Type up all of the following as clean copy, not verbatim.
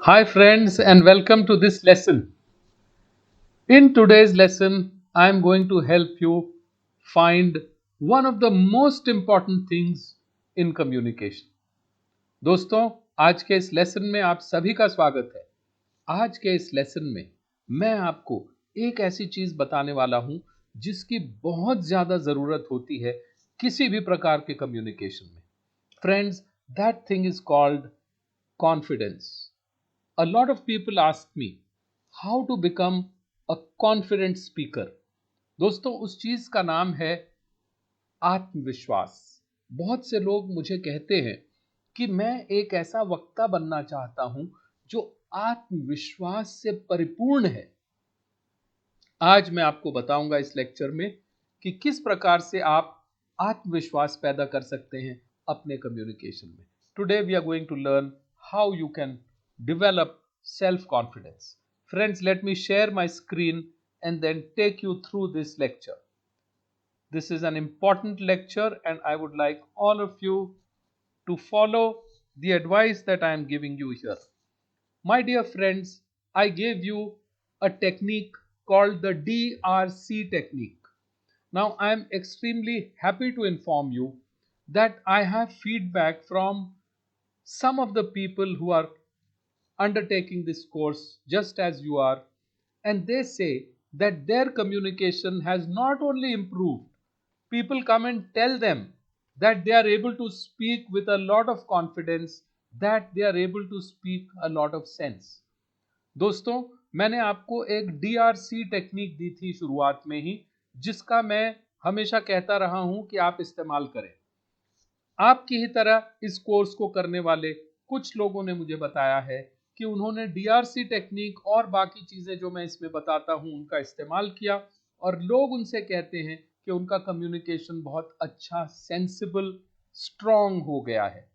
Hi, friends, and welcome to this lesson. In today's lesson, I am going to help you find one of the most important things in communication. दोस्तों, आज के इस lesson में आप सभी का स्वागत है। आज के इस लेसन में मैं आपको एक ऐसी चीज बताने वाला हूं जिसकी बहुत ज्यादा जरूरत होती है किसी भी प्रकार के कम्युनिकेशन में। Friends, that thing is called confidence. A lot of people ask me how to become a confident speaker. दोस्तों, उस चीज का नाम है आत्मविश्वास। बहुत से लोग मुझे कहते हैं कि मैं एक ऐसा वक्ता बनना चाहता हूं जो आत्मविश्वास से परिपूर्ण है। आज मैं आपको बताऊंगा इस लेक्चर में कि किस प्रकार से आप आत्मविश्वास पैदा कर सकते हैं अपने कम्युनिकेशन में। Today we are going to learn how you can develop self confidence. Friends, let me share my screen and then take you through this lecture. This is an important lecture and I would like all of you to follow the advice that I am giving you here. My dear friends, I gave you a technique called the DRC technique. Now I am extremely happy to inform you that I have feedback from some of the people who are undertaking this course just as you are, and they say that their communication has not only improved, people come and tell them that they are able to speak with a lot of confidence, that they are able to speak a lot of sense. दोस्तों, मैंने आपको एक DRC technique दी थी शुरुआत में ही, जिसका मैं हमेशा कहता रहा हूं कि आप इस्तेमाल करें। आपकी ही तरह इस कोर्स को करने वाले कुछ लोगों ने मुझे बताया है कि उन्होंने डीआरसी टेक्निक और बाकी चीजें जो मैं इसमें बताता हूं उनका इस्तेमाल किया और लोग उनसे कहते हैं कि उनका कम्युनिकेशन बहुत अच्छा, सेंसिबल, स्ट्रॉन्ग हो गया है।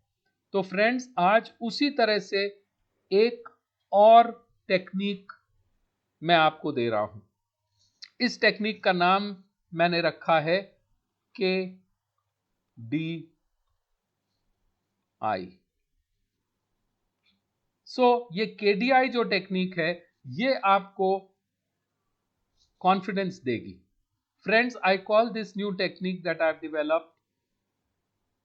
तो फ्रेंड्स, आज उसी तरह से एक और टेक्निक मैं आपको दे रहा हूं। इस टेक्निक का नाम मैंने रखा है के डी आई। ये केडीआई जो टेक्निक है ये आपको कॉन्फिडेंस देगी। Friends, I call this new technique that I have developed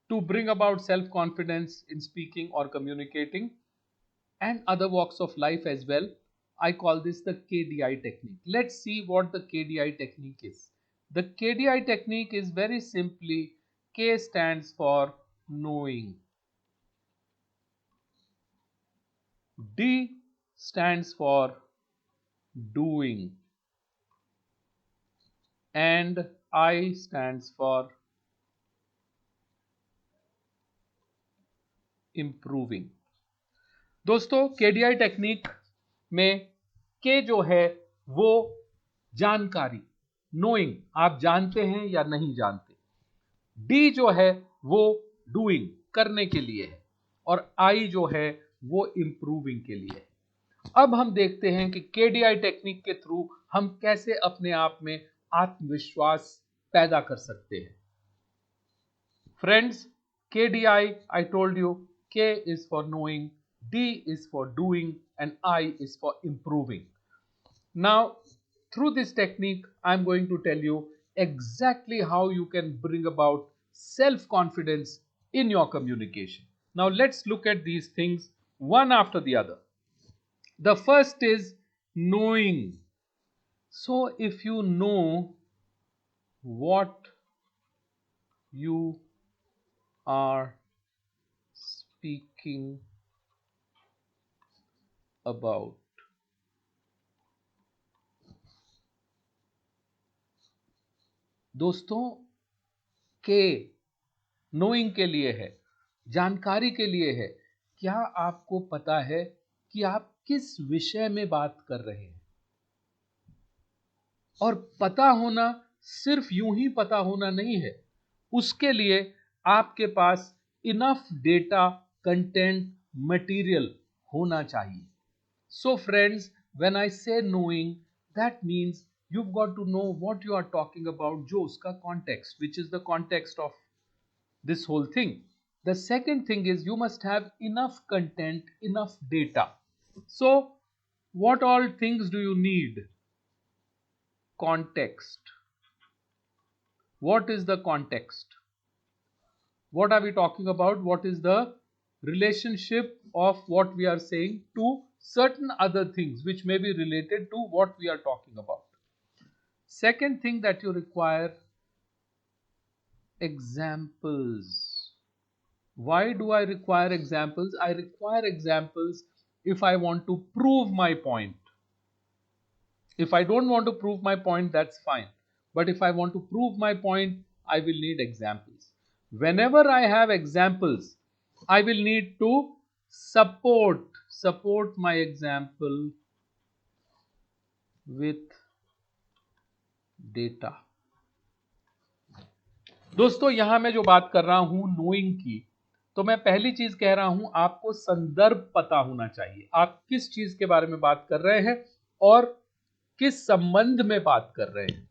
to bring about self confidence in speaking और communicating and other walks of life as well. I call this the KDI technique. Let's see what the KDI technique is. The KDI technique is very simply K stands for knowing, D stands for doing, and I stands for improving. दोस्तों, केडीआई technique में के जो है वो जानकारी, knowing, आप जानते हैं या नहीं जानते। डी जो है वो डूइंग, करने के लिए है, और आई जो है वो इंप्रूविंग के लिए है। अब हम देखते हैं कि केडीआई टेक्निक के थ्रू हम कैसे अपने आप में आत्मविश्वास पैदा कर सकते हैं। Friends, KDI, I told you, K is for knowing, D is for doing, and I is for improving. Now, through this technique, I'm going to tell you exactly how you can bring about self-confidence in your communication. Now, let's look at these things one after the other. The first is knowing. So, if you know what you are speaking about, दोस्तों, के knowing के लिए है, जानकारी के लिए है। क्या आपको पता है कि आप किस विषय में बात कर रहे हैं? और पता होना सिर्फ यूं ही पता होना नहीं है, उसके लिए आपके पास इनफ डेटा, कंटेंट, मटेरियल होना चाहिए। सो फ्रेंड्स, व्हेन आई से knowing, that means you've got to know what you are talking about, जो उसका context, which is the context of this whole thing. The second thing is you must have enough content, enough data. So, what all things do you need? Context. What is the context? What are we talking about? What is the relationship of what we are saying to certain other things which may be related to what we are talking about? Second thing that you require, examples. Why do I require examples? I require examples if I want to prove my point. If I don't want to prove my point, that's fine. But if I want to prove my point, I will need examples. Whenever I have examples, I will need to support my example with data. दोस्तों यहां मैं जो बात कर रहा हूं knowing की, तो मैं पहली चीज कह रहा हूं आपको संदर्भ पता होना चाहिए। आप किस चीज के बारे में बात कर रहे हैं और किस संबंध में बात कर रहे हैं।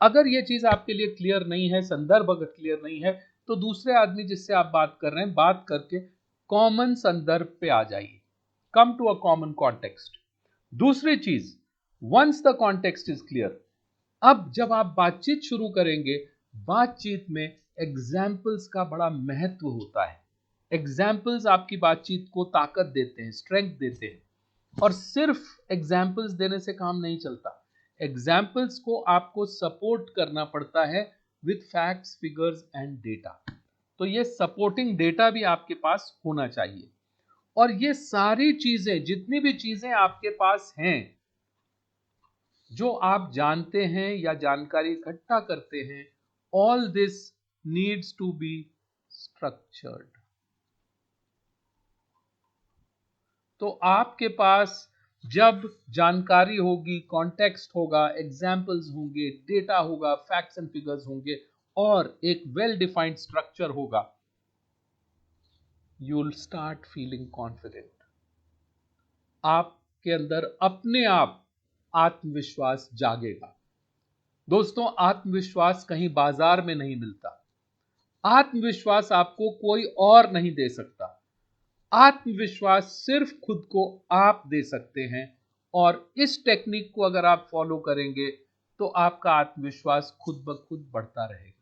अगर ये चीज आपके लिए क्लियर नहीं है, संदर्भ अगर क्लियर नहीं है, तो दूसरे आदमी जिससे आप बात कर रहे हैं, बात करके कॉमन संदर्भ पे आ जाइए। Come to a common context. दूसरी चीज, once the context is clear, अब जब आप बातचीत शुरू करेंगे, बातचीत में एग्जाम्पल्स का बड़ा महत्व होता है। एग्जाम्पल्स आपकी बातचीत को ताकत देते हैं, स्ट्रेंथ देते हैं। और सिर्फ एग्जाम्पल्स देने से काम नहीं चलता, एग्जाम्पल्स को आपको सपोर्ट करना पड़ता है with facts, figures and data. तो ये सपोर्टिंग डेटा भी आपके पास होना चाहिए। और ये सारी चीजें, जितनी भी चीजें आपके पास हैं, जो आप जानते हैं या जानकारी इकट्ठा करते हैं, all this needs to be structured. तो आपके पास जब जानकारी होगी, कॉन्टेक्स्ट होगा, एग्जाम्पल्स होंगे, डेटा होगा, फैक्ट्स एंड फिगर्स होंगे और एक वेल डिफाइंड स्ट्रक्चर होगा, you will start feeling confident. आपके अंदर अपने आप आत्मविश्वास जागेगा। दोस्तों, आत्मविश्वास कहीं बाजार में नहीं मिलता। आत्मविश्वास आपको कोई और नहीं दे सकता। आत्मविश्वास सिर्फ खुद को आप दे सकते हैं। और इस टेक्निक को अगर आप फॉलो करेंगे तो आपका आत्मविश्वास खुद ब खुद बढ़ता रहेगा।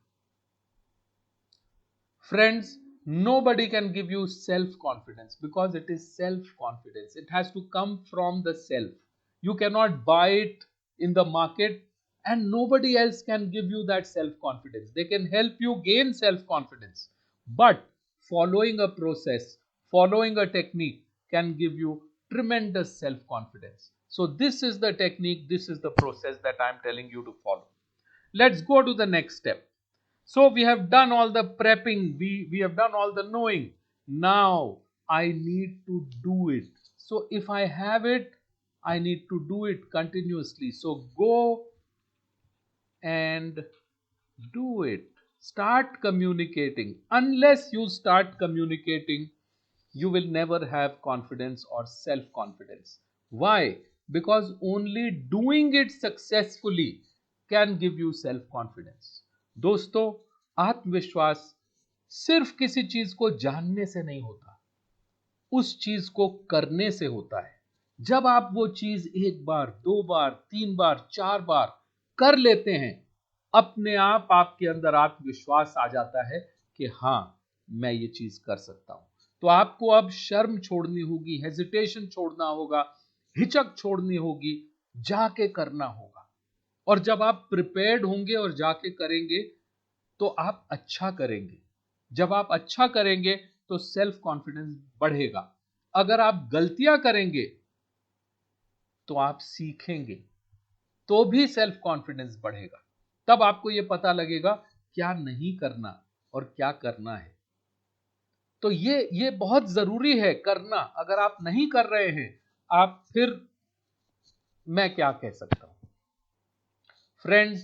Friends, nobody can give you self-confidence because it is self-confidence. It has to come from the self. You cannot buy it in the market, and nobody else can give you that self-confidence. They can help you gain self-confidence, but following a process, following a technique can give you tremendous self-confidence. So this is the technique, this is the process that I am telling you to follow. Let's go to the next step. So we have done all the prepping, we have done all the knowing. Now I need to do it. So if I have it, I need to do it continuously. So go and do it. Start communicating. Unless you start communicating, you will never have confidence or self-confidence. Why? Because only doing it successfully can give you self-confidence. दोस्तों, आत्मविश्वास सिर्फ किसी चीज को जानने से नहीं होता, उस चीज को करने से होता है। जब आप वो चीज एक बार, दो बार, तीन बार, चार बार कर लेते हैं, अपने आप आपके अंदर आत्मविश्वास आ जाता है कि हां, मैं ये चीज कर सकता हूं। तो आपको अब शर्म छोड़नी होगी, हेजिटेशन छोड़ना होगा, हिचक छोड़नी होगी, जाके करना होगा। और जब आप प्रिपेयर्ड होंगे और जाके करेंगे तो आप अच्छा करेंगे। जब आप अच्छा करेंगे तो सेल्फ कॉन्फिडेंस बढ़ेगा। अगर आप गलतियां करेंगे तो आप सीखेंगे, तो भी सेल्फ कॉन्फिडेंस बढ़ेगा। तब आपको यह पता लगेगा क्या नहीं करना और क्या करना है। तो ये बहुत जरूरी है करना। अगर आप नहीं कर रहे हैं, आप फिर मैं क्या कह सकता हूं। Friends,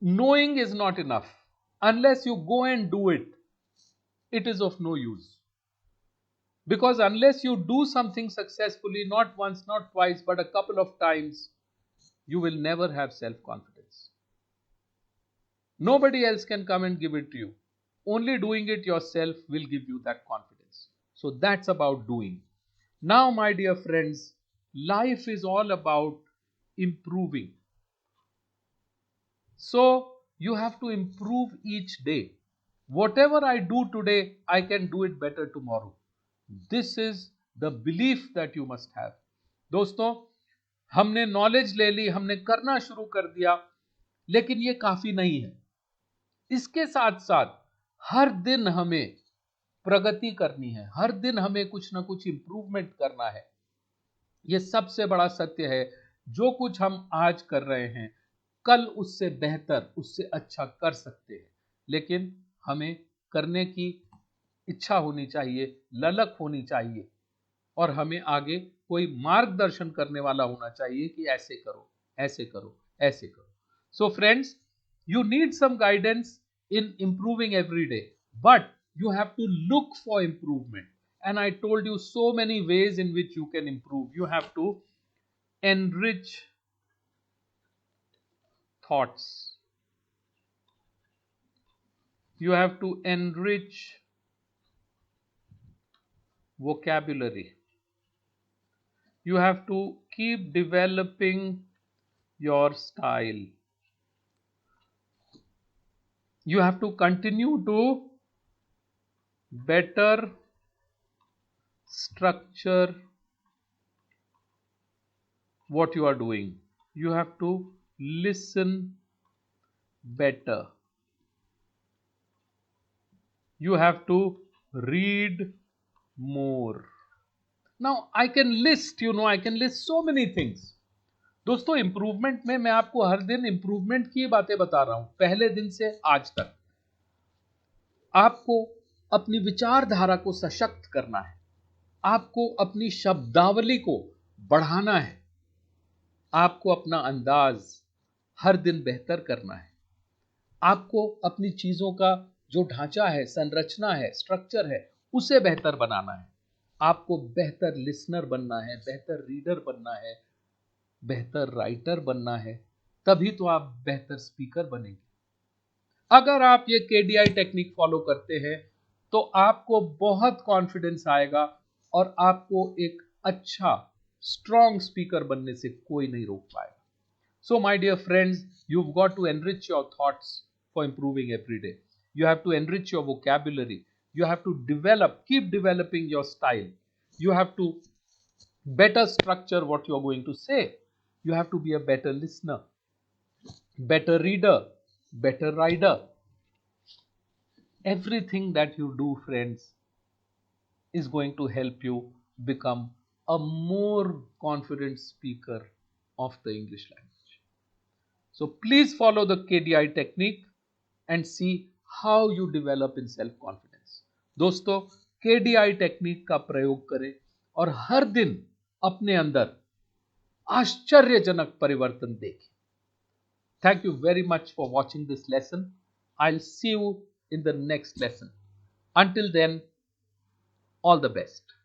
knowing is not enough. Unless you go and do it, it is of no use. Because unless you do something successfully, not once, not twice, but a couple of times, you will never have self-confidence. Nobody else can come and give it to you. Only doing it yourself will give you that confidence. So that's about doing. Now, my dear friends, life is all about improving. So, you have to improve each day. Whatever I do today, I can do it better tomorrow. This is the belief that you must have. दोस्तों, हमने knowledge ले ली, हमने करना शुरू कर दिया, लेकिन ये काफी नहीं है. इसके साथ साथ हर दिन हमें प्रगति करनी है, हर दिन हमें कुछ ना कुछ इंप्रूवमेंट करना है. ये सबसे बड़ा सत्य है. जो कुछ हम आज कर रहे हैं, कल उससे बेहतर, उससे अच्छा कर सकते हैं. लेकिन हमें करने की इच्छा होनी चाहिए, ललक होनी चाहिए, और हमें आगे कोई मार्गदर्शन करने वाला होना चाहिए कि ऐसे करो, ऐसे करो, ऐसे करो. So friends, you need some guidance in improving every day, but you have to look for improvement. And I told you so many ways in which you can improve. You have to enrich thoughts, you have to enrich vocabulary, you have to keep developing your style, you have to continue to better structure what you are doing, you have to listen better, you have to read more. Now I can list, I can list so many things. दोस्तों, improvement में मैं आपको हर दिन improvement की बातें बता रहा हूं, पहले दिन से आज तक. आपको अपनी विचारधारा को सशक्त करना है, आपको अपनी शब्दावली को बढ़ाना है, आपको अपना अंदाज हर दिन बेहतर करना है, आपको अपनी चीजों का जो ढांचा है, संरचना है, स्ट्रक्चर है, उसे बेहतर बनाना है, आपको बेहतर लिसनर बनना है, बेहतर रीडर बनना है, बेहतर राइटर बनना है. तभी तो आप बेहतर स्पीकर बनेंगे. अगर आप ये केडीआई टेक्निक फॉलो करते हैं तो आपको बहुत कॉन्फिडेंस आएगा और आपको एक अच्छा स्ट्रॉन्ग स्पीकर बनने से कोई नहीं रोक पाएगा. So, my dear friends, you've got to enrich your thoughts for improving every day. You have to enrich your vocabulary. You have to keep developing your style. You have to better structure what you're going to say. You have to be a better listener, better reader, better writer. Everything that you do, friends, is going to help you become a more confident speaker of the English language. So please follow the KDI technique and see how you develop in self confidence. दोस्तों, KDI technique का प्रयोग करें और हर दिन अपने अंदर आश्चर्यजनक परिवर्तन देखें. Thank you very much for watching this lesson. I'll see you in the next lesson. Until then, all the best.